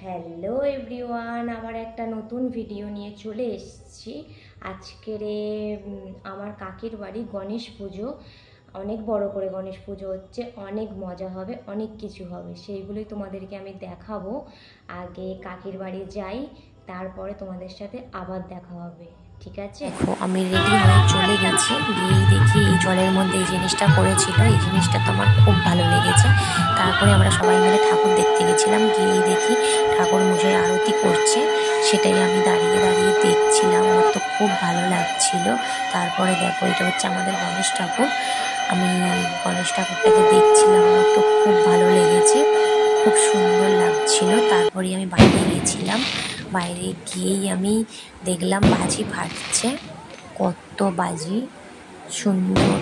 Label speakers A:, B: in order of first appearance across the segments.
A: Hello everyone, আমার একটা নতুন ভিডিও নিয়ে চলে এসেছি। আজকের আমার কাকির বাড়ি গণেশ পুজো, অনেক বড় করে গণেশ পুজো হচ্ছে, অনেক মজা হবে, অনেক কিছু হবে, সেইগুলোই তোমাদেরকে আমি দেখাবো। আগে কাকির বাড়ি যাই, তারপরে তোমাদের সাথে আবার দেখা হবে, ঠিক আছে?
B: আমি রেডি হয়ে চলে গেছি, গিয়ে দেখি এই জলের মধ্যে এই জিনিসটা করেছিল, এই জিনিসটা তো আমার খুব ভালো লেগেছে। তারপরে আমরা সবাই মিলে ঠাকুর দেখতে গেছিলাম, গিয়ে দেখি ঠাকুর মশাই আরতি করছে, সেটাই আমি দাঁড়িয়ে দাঁড়িয়ে দেখছিলাম, আমার তো খুব ভালো লাগছিল। তারপরে দেখো, এটা হচ্ছে আমাদের গণেশ ঠাকুর। আমি গণেশ ঠাকুরটাকে দেখছিলাম, আমার তো খুব ভালো লেগেছে, খুব সুন্দর লাগছিল। তারপরে আমি বাইরে গিয়েছিলাম, বাইরে গিয়েই আমি দেখলাম বাজি ফাটছে, কত বাজি সুন্দর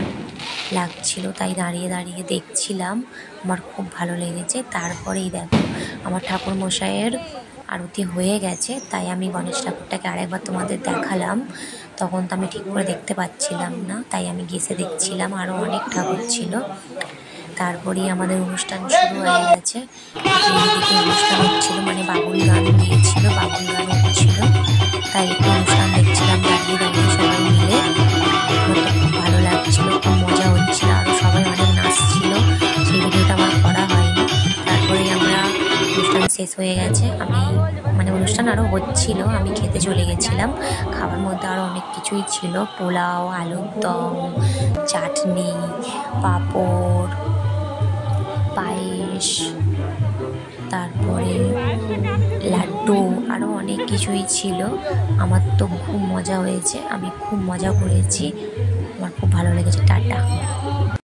B: লাগছিল, তাই দাঁড়িয়ে দাঁড়িয়ে দেখছিলাম, আমার খুব ভালো লেগেছে। তারপরেই দেখো, আমার ঠাকুর মশাইয়ের আরতি হয়ে গেছে, তাই আমি গণেশ ঠাকুরটাকে আরেকবার তোমাদের দেখালাম। তখন তো আমি ঠিক করে দেখতে পাচ্ছিলাম না, তাই আমি গেছে দেখছিলাম, আরও অনেক ঠাকুর ছিল। তারপরেই আমাদের অনুষ্ঠান শুরু হয়ে গেছে। এইদিকে অনুষ্ঠান হচ্ছিল, মানে বাবুল গান দিয়েছিল, বাবুল গান হচ্ছিল, তাই একটু অনুষ্ঠান দেখছিলাম দাঁড়িয়ে দাঁড়িয়ে সবাই মিলে। আমার তো খুব ভালো লাগছিল, খুব মজা হচ্ছিল, আরও সবাই অনেক নাচছিল, সেই ভিডিওটা আমার করা হয়নি। তারপরে আমরা অনুষ্ঠান শেষ হয়ে গেছে, মানে অনুষ্ঠান আরও হচ্ছিল, আমি খেতে চলে গেছিলাম। খাবার মধ্যে আরও অনেক কিছুই ছিল, পোলাও, আলুর দম, চাটনি, পাঁপড়, পায়েস, তারপরে লাড্ডু, আরও অনেক কিছুই ছিল। আমার তো খুব মজা হয়েছে, আমি খুব মজা করেছি, আমার খুব ভালো লেগেছে। টাটা।